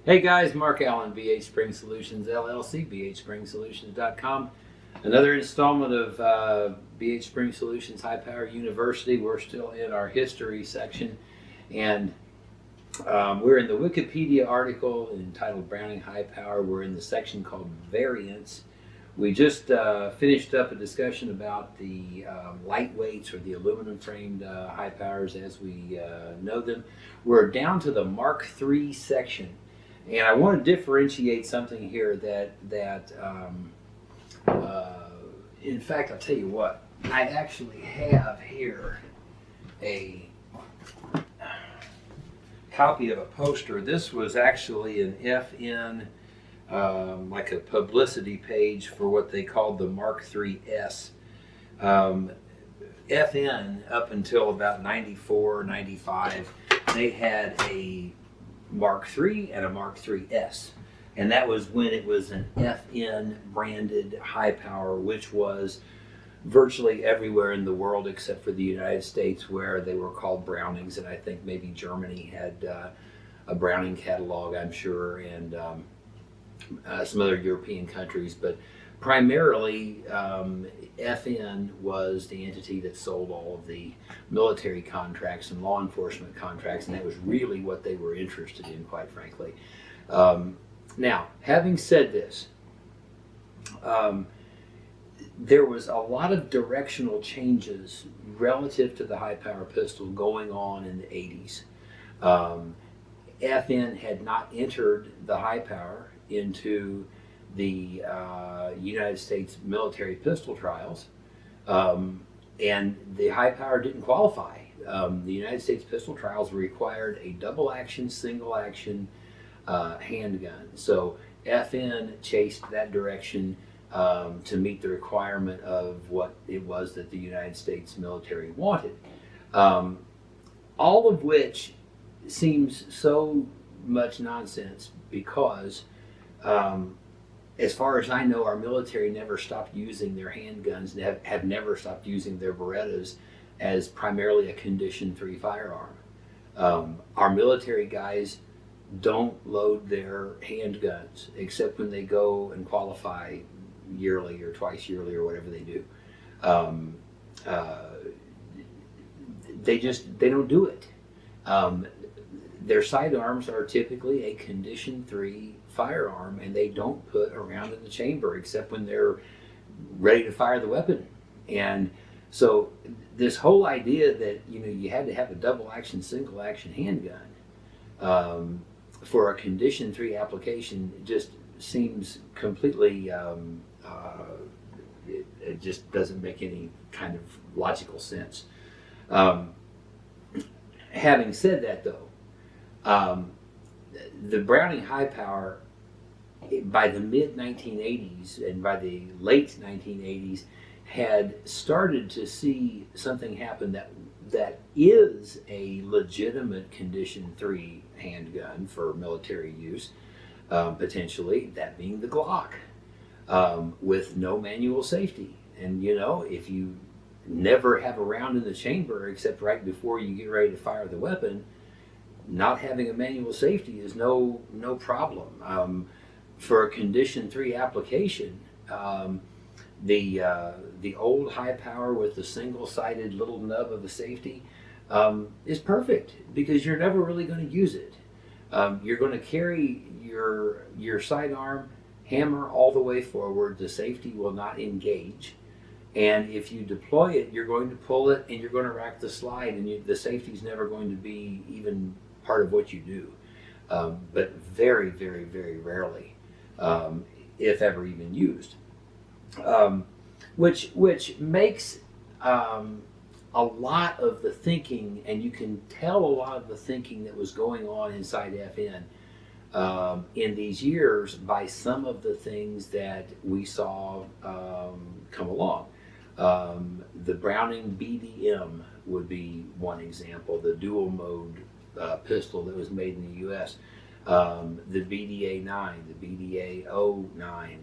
Hey guys, Mark Allen, BHSpringSolutions LLC, BHSpringSolutions.com. Another installment of BHSpringSolutions High Power University. We're still in our history section, and we're in the Wikipedia article entitled Browning High Power. We're in the section called Variants. We just finished up a discussion about the lightweights, or the aluminum framed high powers as we know them. We're down to the Mark III section. And I want to differentiate something here that in fact, I'll tell you what, I actually have here a copy of a poster. This was actually an FN, like a publicity page for what they called the Mark III's. FN, up until about 94, 95, they had a Mark III and a Mark III's, and that was when it was an FN branded high power, which was virtually everywhere in the world except for the United States, where they were called Brownings, and I think maybe Germany had a Browning catalog, I'm sure, and some other European countries, but primarily FN was the entity that sold all of the military contracts and law enforcement contracts, and that was really what they were interested in, quite frankly. Now, having said this, there was a lot of directional changes relative to the high power pistol going on in the 80s. FN had not entered the high power into the United States military pistol trials, and the high power didn't qualify. The United States pistol trials required a double action, single action handgun. So FN chased that direction to meet the requirement of what it was that the United States military wanted. All of which seems so much nonsense because as far as I know, our military never stopped using their handguns and have never stopped using their Berettas as primarily a Condition 3 firearm. Our military guys don't load their handguns except when they go and qualify yearly or twice yearly or whatever they do. They don't do it. Their sidearms are typically a Condition 3 firearm, and they don't put a round in the chamber except when they're ready to fire the weapon. And so this whole idea that you had to have a double action, single action handgun for a Condition 3 application just seems completely it just doesn't make any kind of logical sense. Having said that, though, the Browning high power, by the mid-1980s and by the late 1980s, had started to see something happen that is a legitimate Condition 3 handgun for military use, potentially, that being the Glock, with no manual safety. And if you never have a round in the chamber except right before you get ready to fire the weapon, not having a manual safety is no problem. For a Condition 3 application, the old high power with the single-sided little nub of a safety is perfect because you're never really going to use it. You're going to carry your sidearm hammer all the way forward. The safety will not engage. And if you deploy it, you're going to pull it and you're going to rack the slide, and the safety is never going to be even part of what you do. But very, very, very rarely, if ever even used. Which makes a lot of the thinking, and you can tell a lot of the thinking that was going on inside FN in these years by some of the things that we saw come along. The Browning BDM would be one example, the dual mode pistol that was made in the U.S., the BDA-9, the BDA-09,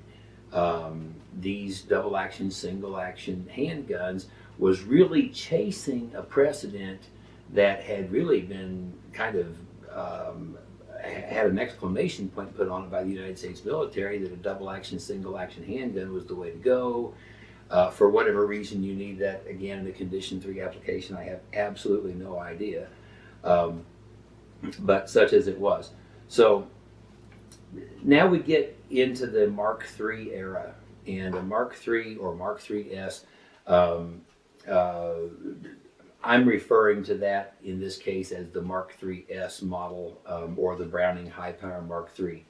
these double action, single action handguns was really chasing a precedent that had really been kind of had an exclamation point put on it by the United States military that a double action, single action handgun was the way to go. For whatever reason you need that, again, in a Condition 3 application, I have absolutely no idea. But such as it was. So now we get into the Mark III era, and a Mark III or Mark III's. I'm referring to that in this case as the Mark III's model, or the Browning High Power Mark III.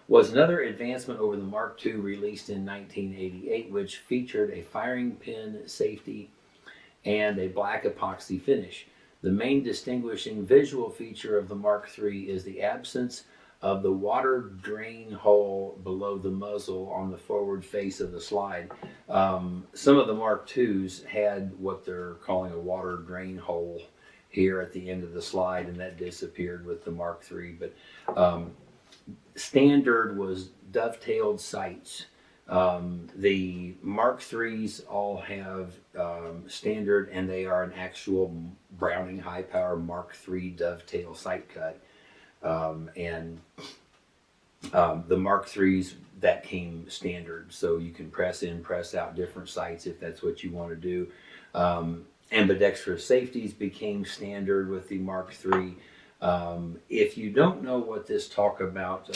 Was another advancement over the Mark II released in 1988, which featured a firing pin safety and a black epoxy finish. The main distinguishing visual feature of the Mark III is the absence of the water drain hole below the muzzle on the forward face of the slide. Some of the Mark IIs had what they're calling a water drain hole here at the end of the slide, and that disappeared with the Mark III. But standard was dovetailed sights. The Mark IIIs all have standard, and they are an actual Browning High Power Mark III dovetail sight cut. And the Mark IIIs, that came standard, so you can press in, press out different sights if that's what you want to do. Ambidextrous safeties became standard with the Mark III. If you don't know what this talk about,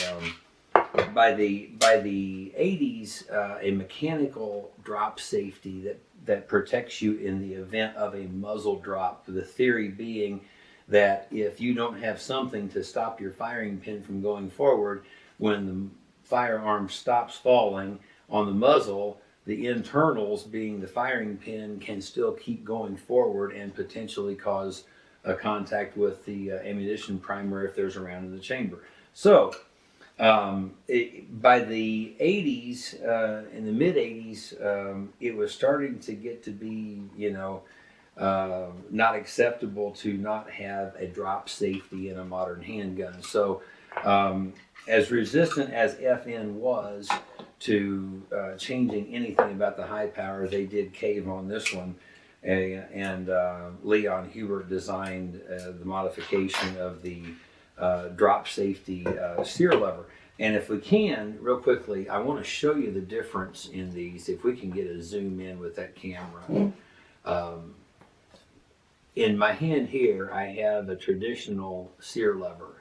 by the 80s, a mechanical drop safety that protects you in the event of a muzzle drop. The theory being that if you don't have something to stop your firing pin from going forward, when the firearm stops falling on the muzzle, the internals, being the firing pin, can still keep going forward and potentially cause a contact with the ammunition primer if there's a round in the chamber. So by the 80s, in the mid 80s, it was starting to get to be, not acceptable to not have a drop safety in a modern handgun. So as resistant as FN was to changing anything about the high power, they did cave on this one. And Leon Hubert designed the modification of the drop safety sear lever. And if we can, real quickly, I want to show you the difference in these. If we can get a zoom in with that camera. In my hand here, I have a traditional sear lever.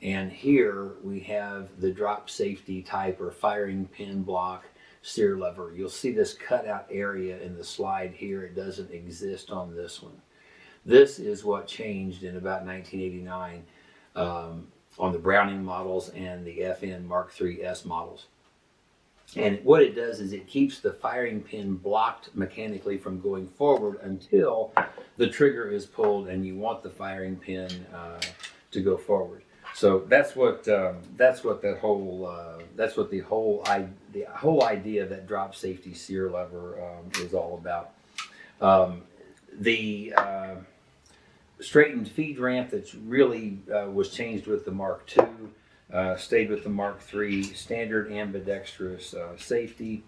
And here we have the drop safety type or firing pin block sear lever. You'll see this cutout area in the slide here. It doesn't exist on this one. This is what changed in about 1989 on the Browning models and the FN Mark III's models. And what it does is it keeps the firing pin blocked mechanically from going forward until the trigger is pulled and you want the firing pin to go forward. So that's what the whole idea of that drop safety sear lever is all about. The straightened feed ramp that's really was changed with the Mark II, stayed with the Mark III, standard ambidextrous safety,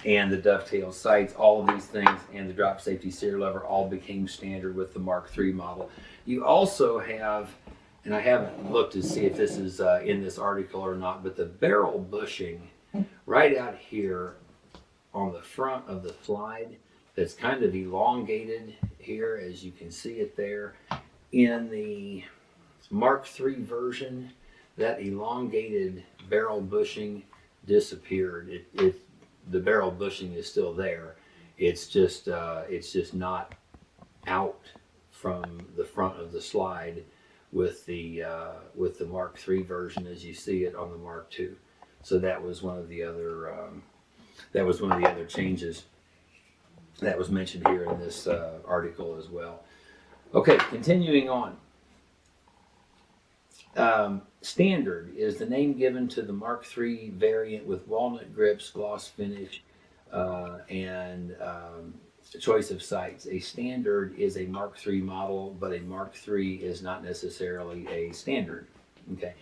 and the dovetail sights. All of these things and the drop safety sear lever all became standard with the Mark III model. You also have, and I haven't looked to see if this is in this article or not, but the barrel bushing right out here on the front of the slide, that's kind of elongated here, as you can see it there. In the Mark III version, that elongated barrel bushing disappeared. The barrel bushing is still there. It's just not out from the front of the slide with the Mark III version as you see it on the Mark II. So that was one of the other changes that was mentioned here in this article as well. Okay, continuing on. Standard is the name given to the Mark III variant with walnut grips, gloss finish, and choice of sights. A standard is a Mark III model, but a Mark III is not necessarily a standard. Okay.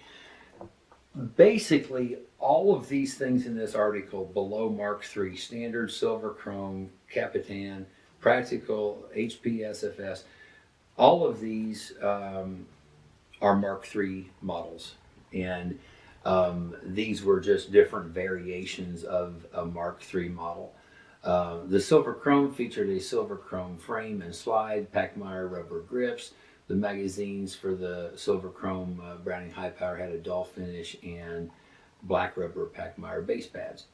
Basically, all of these things in this article below Mark III, standard, silver chrome, Capitan, practical, HP SFS, all of these are Mark III models, and these were just different variations of a Mark III model. The silver chrome featured a silver chrome frame and slide, Pachmayr rubber grips. The magazines for the silver chrome Browning high power had a dull finish and black rubber Pachmayr base pads.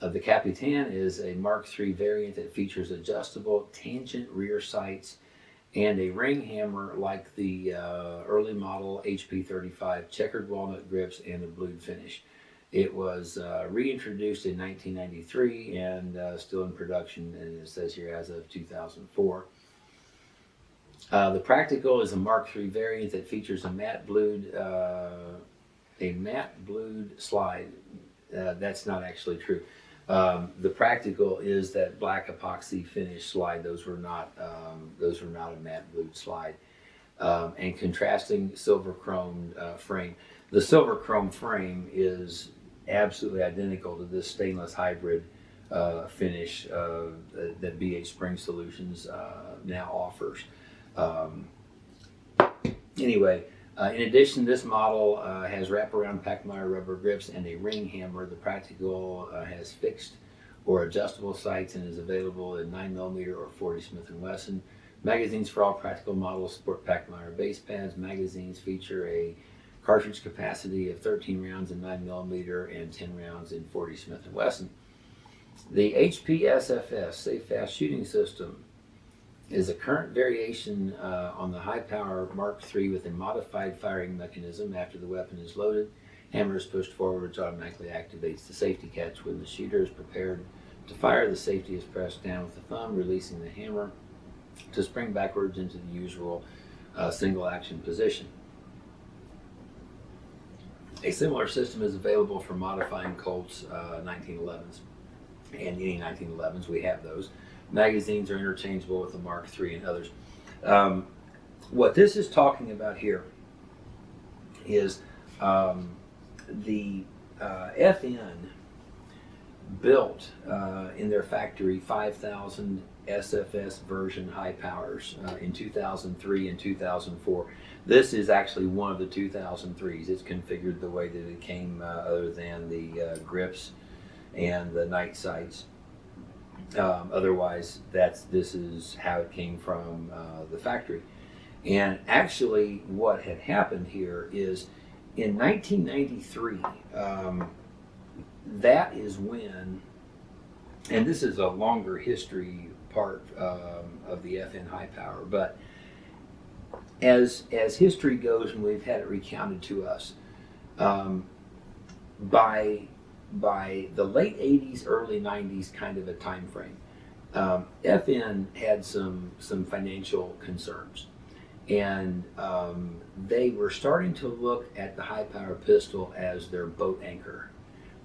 The Capitan is a Mark III variant that features adjustable tangent rear sights and a ring hammer like the early model HP35, checkered walnut grips, and a blued finish. It was reintroduced in 1993 and still in production, and it says here as of 2004. The Practical is a Mark III variant that features a matte blued slide. That's not actually true. The Practical is that black epoxy finish slide. Those were not a matte blued slide. And contrasting silver chrome frame. The silver chrome frame is absolutely identical to this stainless hybrid finish that BHSpringSolutions now offers. Anyway, in addition, this model has wraparound Pachmayr rubber grips and a ring hammer. The Practical has fixed or adjustable sights and is available in 9mm or 40 Smith & Wesson. Magazines for all Practical models sport Pachmayr base pads. Magazines feature a cartridge capacity of 13 rounds in 9mm and 10 rounds in 40 Smith & Wesson. The HP SFS, Safe Fast Shooting System, is a current variation on the high-power Mark III with a modified firing mechanism. After the weapon is loaded, hammer is pushed forwards, automatically activates the safety catch. When the shooter is prepared to fire, the safety is pressed down with the thumb, releasing the hammer to spring backwards into the usual single-action position. A similar system is available for modifying Colt's 1911s and any 1911s. We have those. Magazines are interchangeable with the Mark III and others. What this is talking about here is the FN built in their factory 5,000 SFS version high powers in 2003 and 2004. This is actually one of the 2003s. It's configured the way that it came, other than the grips and the night sights. Otherwise, this is how it came from the factory. And actually, what had happened here is in 1993, that is when, and this is a longer history part of the FN high power, but as history goes, and we've had it recounted to us, by the late 80s, early 90s kind of a time frame, FN had some financial concerns, and they were starting to look at the high power pistol as their boat anchor,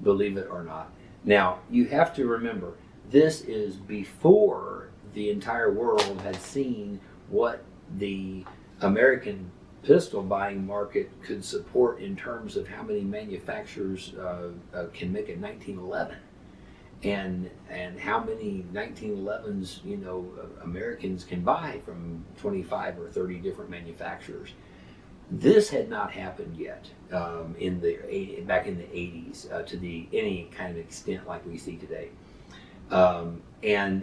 believe it or not. Now, you have to remember, this is before the entire world had seen what the American pistol buying market could support in terms of how many manufacturers can make a 1911, and how many 1911s Americans can buy from 25 or 30 different manufacturers. This had not happened yet back in the 80s to any kind of extent like we see today, and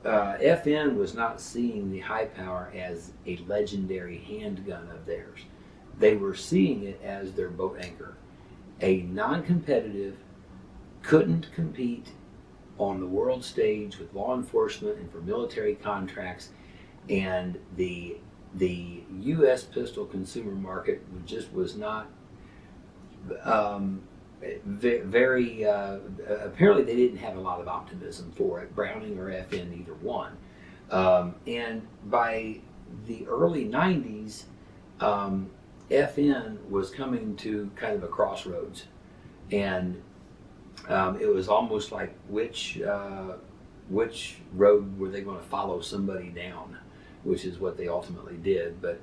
FN was not seeing the high power as a legendary handgun of theirs. They were seeing it as their boat anchor, a non-competitive, couldn't compete on the world stage with law enforcement and for military contracts, and the U.S. pistol consumer market just was not very apparently they didn't have a lot of optimism for it, Browning or FN, either one. And by the early 90s, FN was coming to kind of a crossroads, and it was almost like which road were they going to follow somebody down, which is what they ultimately did. But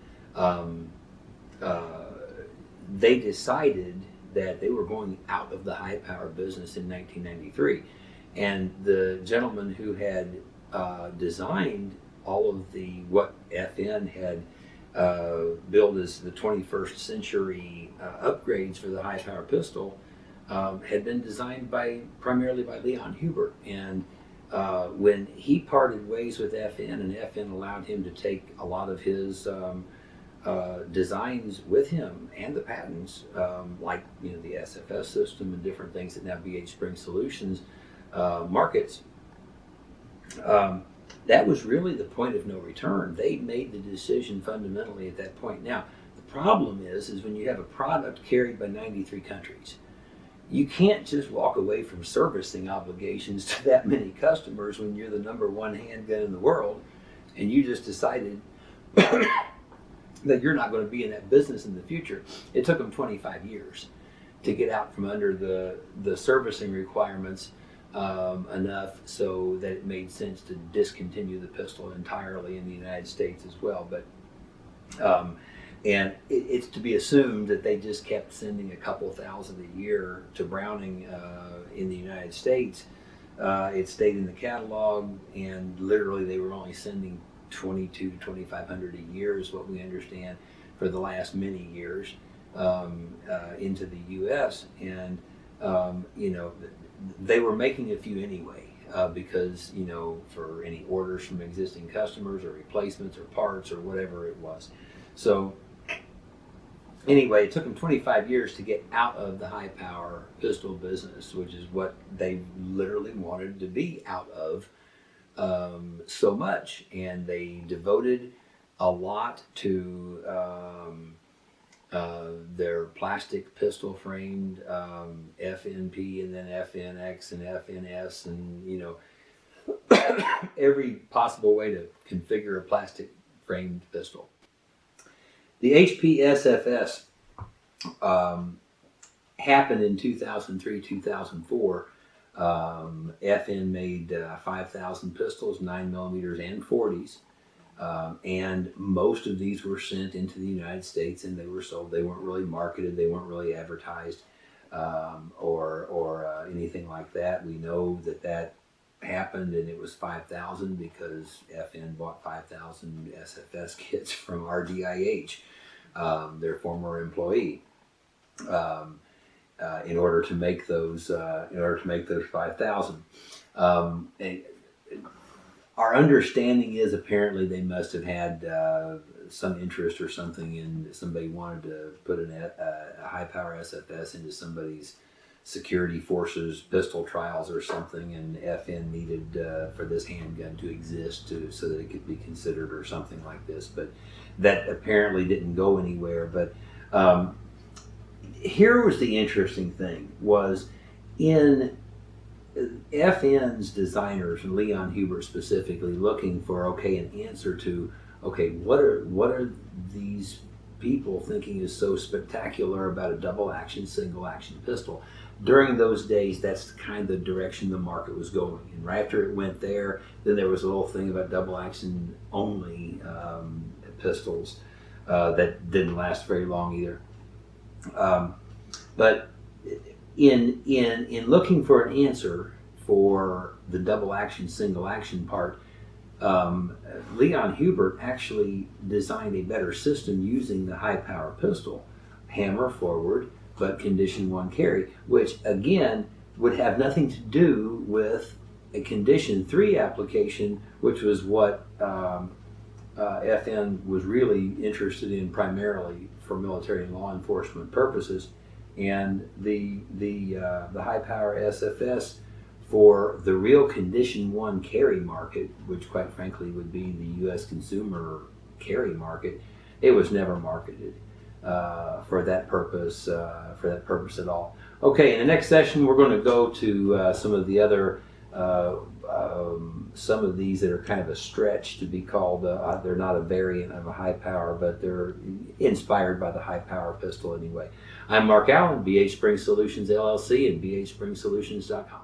they decided that they were going out of the high power business in 1993. And the gentleman who had designed all of the what FN had billed as the 21st century upgrades for the high power pistol had been designed primarily by Leon Hubert. And when he parted ways with FN, and FN allowed him to take a lot of his designs with him and the patents, like the SFS system and different things that now BHSpringSolutions markets. That was really the point of no return. They made the decision fundamentally at that point. Now, the problem is when you have a product carried by 93 countries, you can't just walk away from servicing obligations to that many customers when you're the #1 handgun in the world, and you just decided that you're not going to be in that business in the future. It took them 25 years to get out from under the servicing requirements enough so that it made sense to discontinue the pistol entirely in the United States as well. But and it's to be assumed that they just kept sending a couple thousand a year to Browning in the United States. It stayed in the catalog, and literally they were only sending 2,200 to 2,500 a year is what we understand for the last many years into the U.S. And they were making a few anyway because for any orders from existing customers or replacements or parts or whatever it was. So anyway, it took them 25 years to get out of the high power pistol business, which is what they literally wanted to be out of so much, and they devoted a lot to their plastic pistol framed FNP and then FNX and FNS and every possible way to configure a plastic framed pistol. The HP SFS happened in 2003, 2004. FN made 5,000 pistols, 9mm and 40s. And most of these were sent into the United States and they were sold. They weren't really marketed, they weren't really advertised or anything like that. We know that happened, and it was 5,000 because FN bought 5,000 SFS kits from RDIH, their former employee, in order to make those 5,000. Our understanding is apparently they must have had some interest or something in somebody wanted to put a high power SFS into somebody's security forces pistol trials or something, and FN needed for this handgun to exist so that it could be considered or something like this. But that apparently didn't go anywhere. But here was the interesting thing, was in FN's designers, and Leon Hubert specifically, looking for an answer to what are these people thinking is so spectacular about a double action, single action pistol. During those days, that's kind of the direction the market was going. And right after it went there, then there was a whole thing about double action only pistols that didn't last very long either. But in looking for an answer for the double action, single action part, Leon Hubert actually designed a better system using the high power pistol, hammer forward, but condition 1 carry, which again would have nothing to do with a condition 3 application, which was what FN was really interested in primarily for military and law enforcement purposes. And the high power SFS for the real condition 1 carry market, which quite frankly would be the U.S. consumer carry market, it was never marketed for that purpose at all. Okay, in the next session we're going to go to some of the other some of these that are kind of a stretch to be called. They're not a variant of a high power, but they're inspired by the high power pistol anyway. I'm Mark Allen, BHSpringSolutions LLC and BHSpringSolutions.com.